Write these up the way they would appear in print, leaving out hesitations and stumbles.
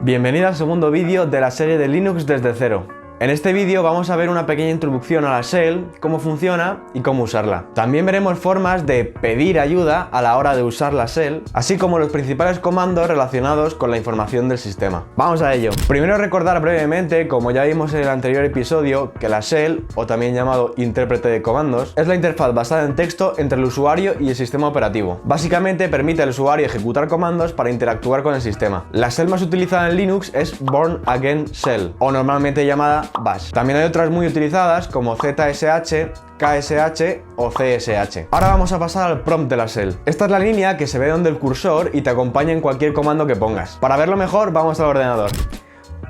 Bienvenido al segundo vídeo de la serie de Linux desde cero. En este vídeo vamos a ver una pequeña introducción a la shell, cómo funciona y cómo usarla. También veremos formas de pedir ayuda a la hora de usar la shell, así como los principales comandos relacionados con la información del sistema. Vamos a ello. Primero recordar brevemente, como ya vimos en el anterior episodio, que la shell, o también llamado intérprete de comandos, es la interfaz basada en texto entre el usuario y el sistema operativo. Básicamente permite al usuario ejecutar comandos para interactuar con el sistema. La shell más utilizada en Linux es Bourne Again Shell, o normalmente llamada Bash. También hay otras muy utilizadas como ZSH, KSH o CSH. Ahora vamos a pasar al prompt de la shell. Esta es la línea que se ve donde el cursor y te acompaña en cualquier comando que pongas. Para verlo mejor, vamos al ordenador.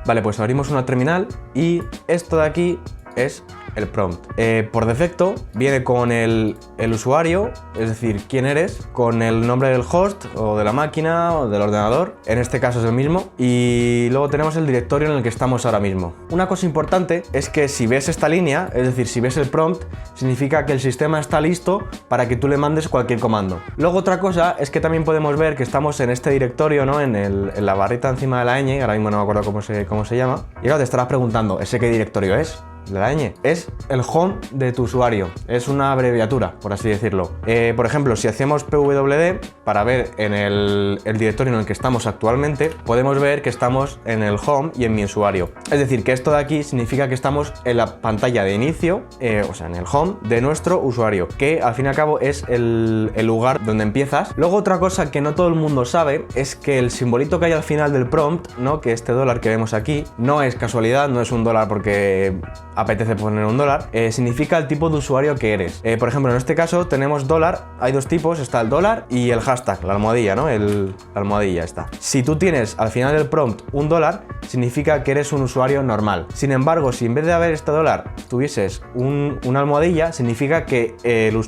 Vale, pues abrimos una terminal y esto de aquí es el prompt. Por defecto viene con el usuario, es decir, quién eres, con el nombre del host o de la máquina o del ordenador, en este caso es el mismo, y luego tenemos el directorio en el que estamos ahora mismo. Una cosa importante es que si ves esta línea, es decir, si ves el prompt, significa que el sistema está listo para que tú le mandes cualquier comando. Luego otra cosa es que también podemos ver que estamos en este directorio, ¿no? En la barrita encima de la ñ, ahora mismo no me acuerdo cómo se llama, y ahora te estarás preguntando, ¿ese qué directorio es? De la ñ. Es el home de tu usuario, es una abreviatura, por así decirlo. Por ejemplo, si hacemos pwd para ver en el directorio en el que estamos actualmente, podemos ver que estamos en el home y en mi usuario. Es decir, que esto de aquí significa que estamos en la pantalla de inicio, o sea, en el home de nuestro usuario, que al fin y al cabo es el lugar donde empiezas. Luego otra cosa que no todo el mundo sabe es que el simbolito que hay al final del prompt, ¿no? Que este dólar que vemos aquí, no es casualidad, no es un dólar porque apetece poner un dólar, significa el tipo de usuario que eres. Por ejemplo, en este caso tenemos dólar, hay dos tipos, está el dólar y el hashtag, la almohadilla, ¿no? La almohadilla está. Si tú tienes al final del prompt un dólar, significa que eres un usuario normal. Sin embargo, si en vez de haber este dólar tuvieses una almohadilla, significa que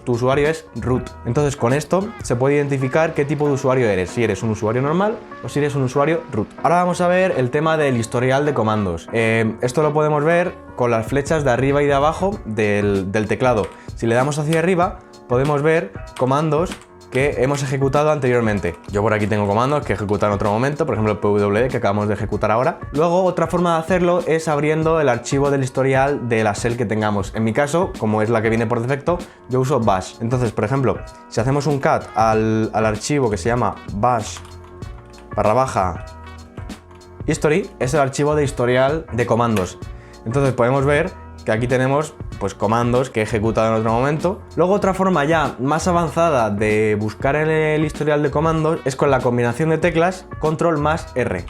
tu usuario es root. Entonces con esto se puede identificar qué tipo de usuario eres, si eres un usuario normal o si eres un usuario root. Ahora vamos a ver el tema del historial de comandos. Esto lo podemos ver con las flechas de arriba y de abajo del teclado. Si le damos hacia arriba, podemos ver comandos que hemos ejecutado anteriormente. Yo por aquí tengo comandos que he ejecutado en otro momento, por ejemplo el pwd que acabamos de ejecutar ahora. Luego otra forma de hacerlo es abriendo el archivo del historial de la shell que tengamos. En mi caso, como es la que viene por defecto, yo uso bash. Entonces, por ejemplo, si hacemos un cat al archivo que se llama bash/history, es el archivo de historial de comandos. Entonces podemos ver que aquí tenemos pues comandos que he ejecutado en otro momento. Luego otra forma ya más avanzada de buscar en el historial de comandos es con la combinación de teclas Control más R.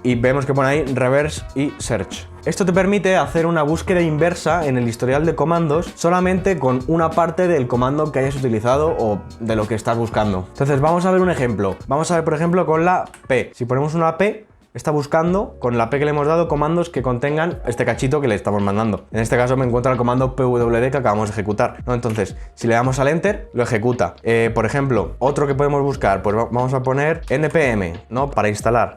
Y vemos que pone ahí reverse y search. Esto te permite hacer una búsqueda inversa en el historial de comandos solamente con una parte del comando que hayas utilizado o de lo que estás buscando. Entonces vamos a ver un ejemplo. Vamos a ver por ejemplo con la P. Si ponemos una P, está buscando, con la P que le hemos dado, comandos que contengan este cachito que le estamos mandando. En este caso me encuentra el comando pwd que acabamos de ejecutar, ¿no? Entonces, si le damos al enter, lo ejecuta. Por ejemplo, otro que podemos buscar, pues vamos a poner npm, ¿no? Para instalar.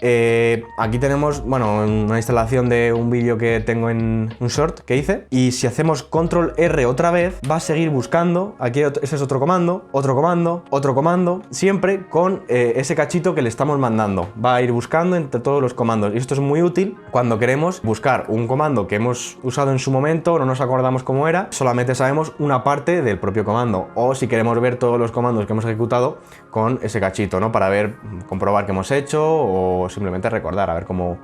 Aquí tenemos, bueno, una instalación de un vídeo que tengo en un short que hice. Y si hacemos control R otra vez, va a seguir buscando. Aquí ese es otro comando, otro comando, otro comando, siempre con ese cachito que le estamos mandando. Va a ir buscando entre todos los comandos, y esto es muy útil cuando queremos buscar un comando que hemos usado en su momento, no nos acordamos cómo era, solamente sabemos una parte del propio comando, o si queremos ver todos los comandos que hemos ejecutado con ese cachito, ¿no? Para ver, comprobar qué hemos hecho o simplemente recordar a ver cómo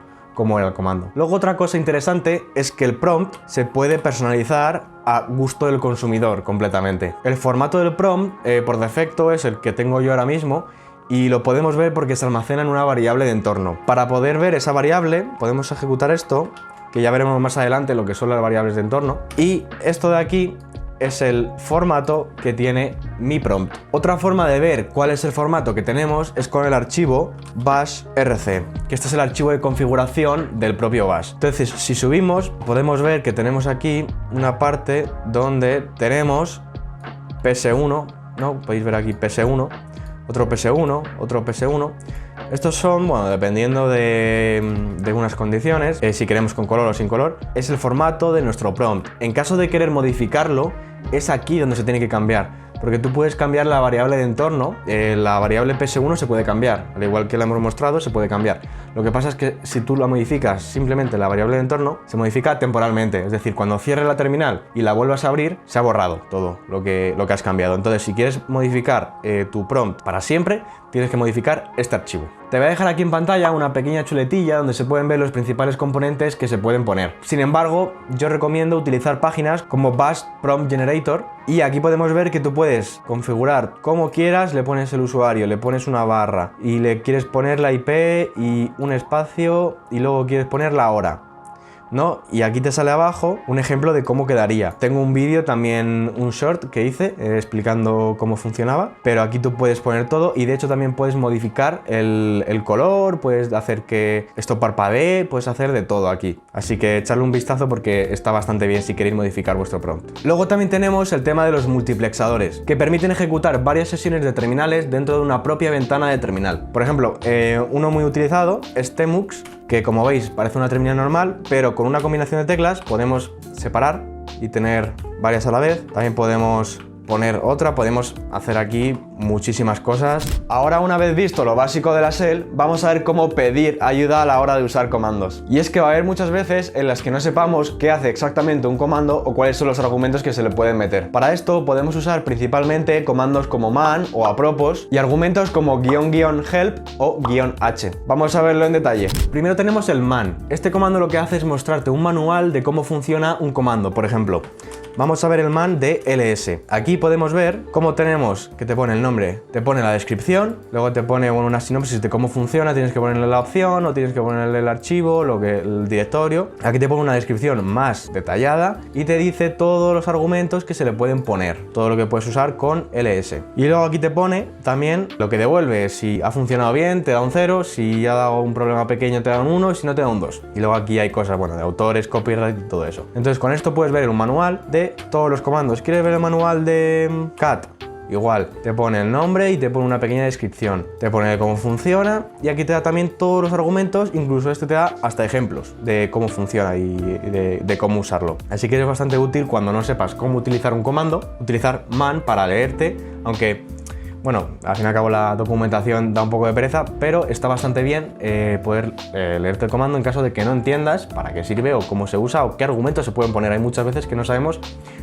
era el comando. Luego otra cosa interesante es que el prompt se puede personalizar a gusto del consumidor completamente. El formato del prompt por defecto es el que tengo yo ahora mismo, y lo podemos ver porque se almacena en una variable de entorno. Para poder ver esa variable podemos ejecutar esto, que ya veremos más adelante lo que son las variables de entorno, y esto de aquí es el formato que tiene mi prompt. Otra forma de ver cuál es el formato que tenemos es con el archivo bashrc, que este es el archivo de configuración del propio bash. Entonces, si subimos, podemos ver que tenemos aquí una parte donde tenemos ps1, ¿no? Podéis ver aquí ps1, otro ps1, otro ps1. Estos son, bueno, dependiendo de unas condiciones, si queremos con color o sin color, es el formato de nuestro prompt. En caso de querer modificarlo, es aquí donde se tiene que cambiar. porque tú puedes cambiar la variable de entorno, la variable ps1 se puede cambiar, al igual que la hemos mostrado, se puede cambiar. Lo que pasa es que si tú la modificas simplemente la variable de entorno, se modifica temporalmente, es decir, cuando cierres la terminal y la vuelvas a abrir, se ha borrado todo lo que has cambiado. Entonces, si quieres modificar tu prompt para siempre, tienes que modificar este archivo. Te voy a dejar aquí en pantalla una pequeña chuletilla donde se pueden ver los principales componentes que se pueden poner. Sin embargo, yo recomiendo utilizar páginas como Bash Prompt Generator, y aquí podemos ver que tú puedes configurar como quieras, le pones el usuario, le pones una barra y le quieres poner la IP y un espacio y luego quieres poner la hora, ¿no? Y aquí te sale abajo un ejemplo de cómo quedaría. Tengo un vídeo también, un short que hice explicando cómo funcionaba, pero aquí tú puedes poner todo y de hecho también puedes modificar el color, puedes hacer que esto parpadee, puedes hacer de todo aquí. Así que echarle un vistazo porque está bastante bien si queréis modificar vuestro prompt. Luego también tenemos el tema de los multiplexadores, que permiten ejecutar varias sesiones de terminales dentro de una propia ventana de terminal. Por ejemplo, uno muy utilizado es Tmux, que como veis parece una terminal normal, pero con una combinación de teclas podemos separar y tener varias a la vez. También podemos poner otra, podemos hacer aquí muchísimas cosas. Ahora, una vez visto lo básico de la shell, vamos a ver cómo pedir ayuda a la hora de usar comandos. Y es que va a haber muchas veces en las que no sepamos qué hace exactamente un comando o cuáles son los argumentos que se le pueden meter. Para esto podemos usar principalmente comandos como man o apropos y argumentos como --help o -h. Vamos a verlo en detalle. Primero tenemos el man. Este comando lo que hace es mostrarte un manual de cómo funciona un comando. Por ejemplo, vamos a ver el man de ls. Aquí podemos ver cómo tenemos que te pone el nombre, te pone la descripción, luego te pone una sinopsis de cómo funciona, tienes que ponerle la opción o tienes que ponerle el archivo, el directorio. Aquí te pone una descripción más detallada y te dice todos los argumentos que se le pueden poner, todo lo que puedes usar con ls. Y luego aquí te pone también lo que devuelve, si ha funcionado bien te da un 0, si ha dado un problema pequeño te da un 1 y si no te da un 2. Y luego aquí hay cosas, bueno, de autores, copyright y todo eso. Entonces con esto puedes ver un manual de todos los comandos. ¿Quieres ver el manual de cat? Igual, te pone el nombre y te pone una pequeña descripción, te pone cómo funciona y aquí te da también todos los argumentos, incluso este te da hasta ejemplos de cómo funciona y de cómo usarlo. Así que es bastante útil cuando no sepas cómo utilizar un comando, utilizar man para leerte, aunque bueno, al fin y al cabo la documentación da un poco de pereza, pero está bastante bien poder leerte el comando en caso de que no entiendas para qué sirve o cómo se usa o qué argumentos se pueden poner. Hay muchas veces que no sabemos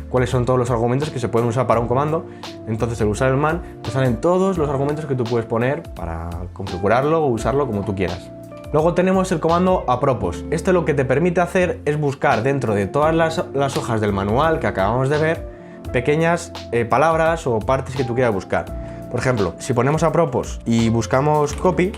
cuáles son todos los argumentos que se pueden usar para un comando, entonces al usar el man te salen todos los argumentos que tú puedes poner para configurarlo o usarlo como tú quieras. Luego tenemos el comando apropos. Este lo que te permite hacer es buscar dentro de todas las hojas del manual que acabamos de ver pequeñas palabras o partes que tú quieras buscar. Por ejemplo, si ponemos apropos y buscamos copy,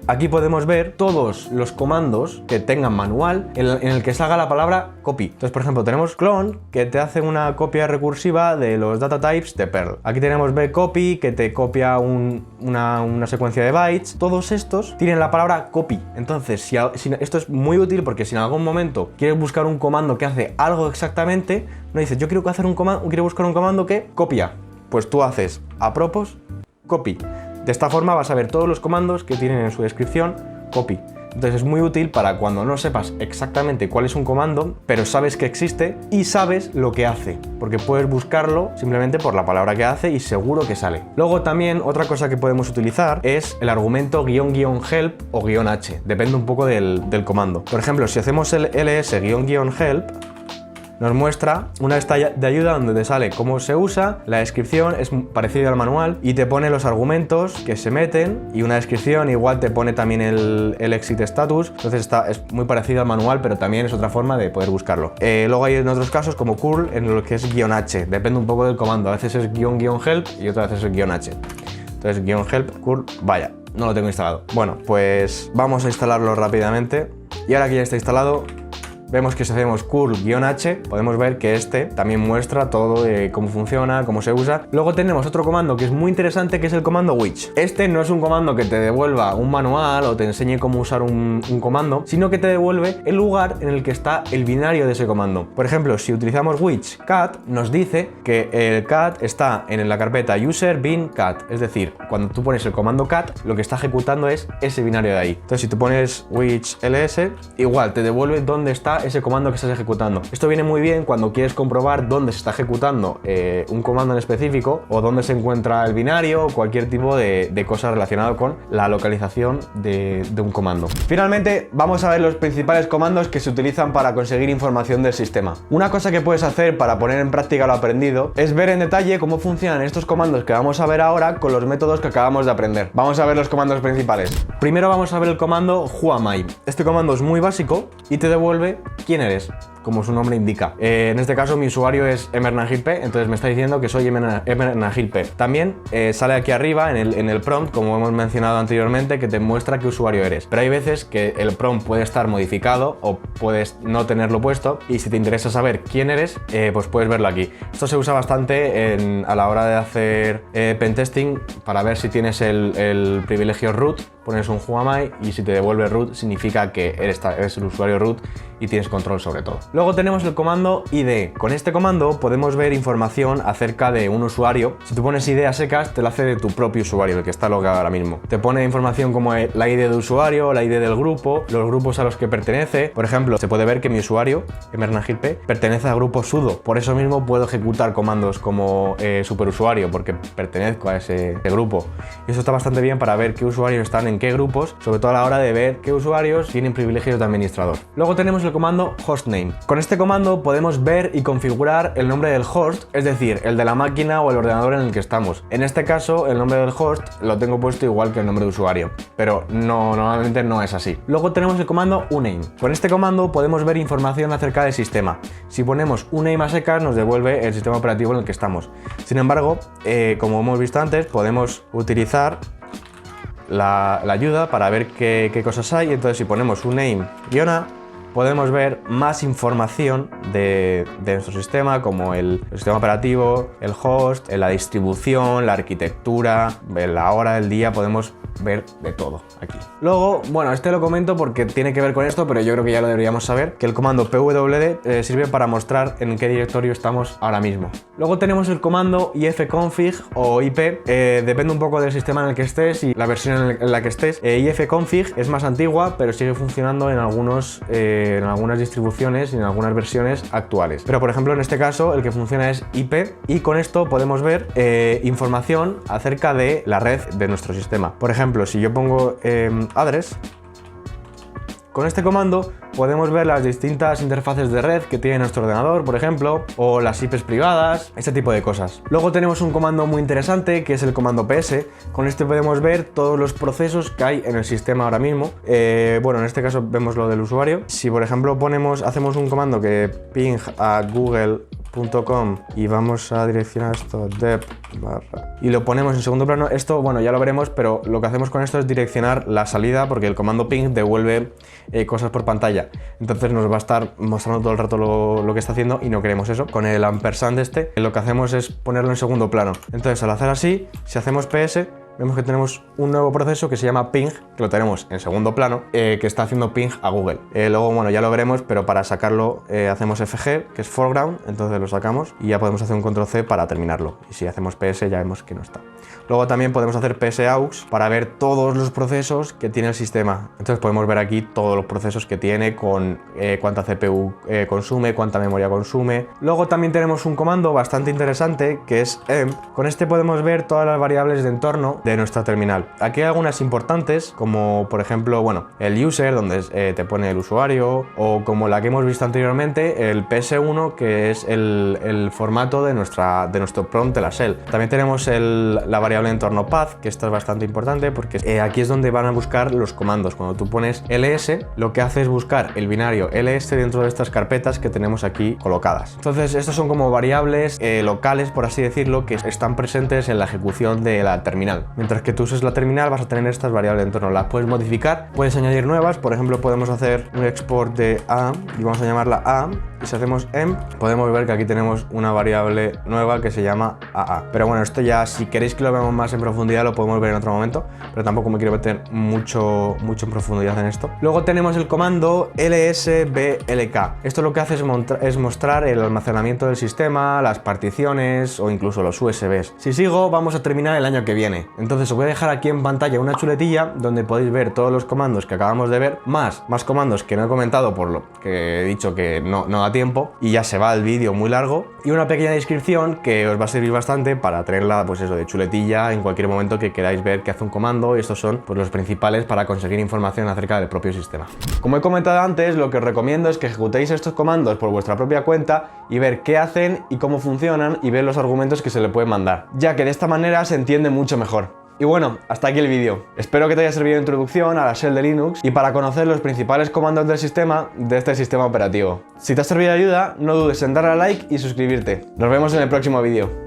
aquí podemos ver todos los comandos que tengan manual en el que salga la palabra copy. Entonces, por ejemplo, tenemos clone, que te hace una copia recursiva de los data types de Perl. Aquí tenemos bcopy, que te copia una secuencia de bytes. Todos estos tienen la palabra copy. Entonces, esto es muy útil porque si en algún momento quieres buscar un comando que hace algo exactamente, no dices, yo quiero buscar un comando que copia. Pues tú haces apropos copy. De esta forma vas a ver todos los comandos que tienen en su descripción copy. Entonces es muy útil para cuando no sepas exactamente cuál es un comando, pero sabes que existe y sabes lo que hace, porque puedes buscarlo simplemente por la palabra que hace y seguro que sale. Luego también otra cosa que podemos utilizar es el argumento --help o -h, depende un poco del comando. Por ejemplo, si hacemos el ls-help, nos muestra una lista de ayuda donde te sale cómo se usa, la descripción es parecida al manual y te pone los argumentos que se meten y una descripción, igual te pone también el exit status, entonces es muy parecido al manual pero también es otra forma de poder buscarlo. Luego hay en otros casos como curl en lo que es -h, depende un poco del comando, a veces es --help y otras veces es -h. Entonces --help, curl, vaya, no lo tengo instalado. Bueno, pues vamos a instalarlo rápidamente y ahora que ya está instalado, vemos que si hacemos curl-h, podemos ver que este también muestra todo de cómo funciona, cómo se usa. Luego tenemos otro comando que es muy interesante, que es el comando which. Este no es un comando que te devuelva un manual o te enseñe cómo usar un comando, sino que te devuelve el lugar en el que está el binario de ese comando. Por ejemplo, si utilizamos which cat, nos dice que el cat está en la carpeta user bin cat. Es decir, cuando tú pones el comando cat, lo que está ejecutando es ese binario de ahí. Entonces, si tú pones which ls, igual te devuelve dónde está está ese comando que estás ejecutando. Esto viene muy bien cuando quieres comprobar dónde se está ejecutando un comando en específico o dónde se encuentra el binario o cualquier tipo de cosa relacionada con la localización de un comando. Finalmente, vamos a ver los principales comandos que se utilizan para conseguir información del sistema. Una cosa que puedes hacer para poner en práctica lo aprendido es ver en detalle cómo funcionan estos comandos que vamos a ver ahora con los métodos que acabamos de aprender. Vamos a ver los comandos principales. Primero vamos a ver el comando Who am I. Este comando es muy básico y te devuelve quién eres, como su nombre indica. En este caso mi usuario es emernagilp, entonces me está diciendo que soy emernagilp. También sale aquí arriba en el prompt, como hemos mencionado anteriormente, que te muestra qué usuario eres. Pero hay veces que el prompt puede estar modificado o puedes no tenerlo puesto, y si te interesa saber quién eres, pues puedes verlo aquí. Esto se usa bastante a la hora de hacer pentesting para ver si tienes el privilegio root. Pones un Who am I y si te devuelve root significa que eres el usuario root y tienes control sobre todo. Luego tenemos el comando id. Con este comando podemos ver información acerca de un usuario. Si tú pones id a secas, te lo hace de tu propio usuario, el que está logado ahora mismo. Te pone información como la id de usuario, la id del grupo, los grupos a los que pertenece. Por ejemplo, se puede ver que mi usuario, emernagilp, pertenece al grupo sudo. Por eso mismo puedo ejecutar comandos como superusuario, porque pertenezco a ese grupo. Y eso está bastante bien para ver qué usuarios están en qué grupos, sobre todo a la hora de ver qué usuarios tienen privilegios de administrador. Luego tenemos el comando hostname. Con este comando podemos ver y configurar el nombre del host, es decir, el de la máquina o el ordenador en el que estamos. En este caso, el nombre del host lo tengo puesto igual que el nombre de usuario, pero normalmente no es así. Luego tenemos el comando uname. Con este comando podemos ver información acerca del sistema. Si ponemos uname a secas, nos devuelve el sistema operativo en el que estamos. Sin embargo, como hemos visto antes, podemos utilizar la ayuda para ver qué cosas hay. Entonces, si ponemos uname-a, podemos ver más información de nuestro sistema, como el sistema operativo, el host, la distribución, la arquitectura, la hora del día. Podemos ver de todo aquí. Luego, bueno, este lo comento porque tiene que ver con esto, pero yo creo que ya lo deberíamos saber, que el comando pwd sirve para mostrar en qué directorio estamos ahora mismo. Luego tenemos el comando ifconfig o ip, depende un poco del sistema en el que estés y la versión en la que estés. Ifconfig es más antigua, pero sigue funcionando en algunas distribuciones y en algunas versiones actuales. Pero por ejemplo, en este caso el que funciona es ip, y con esto podemos ver información acerca de la red de nuestro sistema. Por ejemplo, si yo pongo address, con este comando podemos ver las distintas interfaces de red que tiene nuestro ordenador, por ejemplo, o las IPs privadas, este tipo de cosas. Luego tenemos un comando muy interesante que es el comando ps. Con este podemos ver todos los procesos que hay en el sistema ahora mismo. Bueno, en este caso vemos lo del usuario. Si por ejemplo hacemos un comando que ping a google.com y vamos a direccionar esto dev y lo ponemos en segundo plano, esto, bueno, ya lo veremos, pero lo que hacemos con esto es direccionar la salida, porque el comando ping devuelve cosas por pantalla, entonces nos va a estar mostrando todo el rato lo que está haciendo y no queremos eso. Con el ampersand lo que hacemos es ponerlo en segundo plano. Entonces, al hacer así, si hacemos ps, vemos que tenemos un nuevo proceso que se llama ping, que lo tenemos en segundo plano, que está haciendo ping a Google. Luego, bueno, ya lo veremos, pero para sacarlo hacemos fg, que es foreground, entonces lo sacamos y ya podemos hacer un control C para terminarlo. Y si hacemos ps ya vemos que no está. Luego también podemos hacer psaux para ver todos los procesos que tiene el sistema. Entonces podemos ver aquí todos los procesos que tiene, con cuánta CPU consume, cuánta memoria consume. Luego también tenemos un comando bastante interesante que es emp. Con este podemos ver todas las variables de entorno de nuestra terminal. Aquí hay algunas importantes, como por ejemplo, bueno, el user, donde te pone el usuario, o como la que hemos visto anteriormente, el ps1, que es el formato de nuestro prompt de la shell. También tenemos la variable de entorno path, que esta es bastante importante porque aquí es donde van a buscar los comandos. Cuando tú pones ls, lo que hace es buscar el binario ls dentro de estas carpetas que tenemos aquí colocadas. Entonces, estos son como variables locales, por así decirlo, que están presentes en la ejecución de la terminal. Mientras que tú uses la terminal, vas a tener estas variables de entorno. Las puedes modificar, puedes añadir nuevas. Por ejemplo, podemos hacer un export de a y vamos a llamarla a, y si hacemos emp, podemos ver que aquí tenemos una variable nueva que se llama AA. Pero bueno, esto ya, si queréis que lo veamos más en profundidad, lo podemos ver en otro momento, pero tampoco me quiero meter mucho en profundidad en esto. Luego tenemos el comando lsblk. Esto lo que hace es mostrar el almacenamiento del sistema, las particiones o incluso los USBs. Si sigo, vamos a terminar el año que viene. Entonces os voy a dejar aquí en pantalla una chuletilla donde podéis ver todos los comandos que acabamos de ver, más comandos que no he comentado por lo que he dicho que no da tiempo, y ya se va el vídeo muy largo, y una pequeña descripción que os va a servir bastante para tenerla, pues eso, de chuletilla en cualquier momento que queráis ver qué hace un comando. Y estos son pues los principales para conseguir información acerca del propio sistema. Como he comentado antes, lo que os recomiendo es que ejecutéis estos comandos por vuestra propia cuenta y ver qué hacen y cómo funcionan, y ver los argumentos que se le pueden mandar, ya que de esta manera se entiende mucho mejor. Y bueno, hasta aquí el vídeo. Espero que te haya servido de introducción a la shell de Linux y para conocer los principales comandos del sistema de este sistema operativo. Si te ha servido de ayuda, no dudes en darle a like y suscribirte. Nos vemos en el próximo vídeo.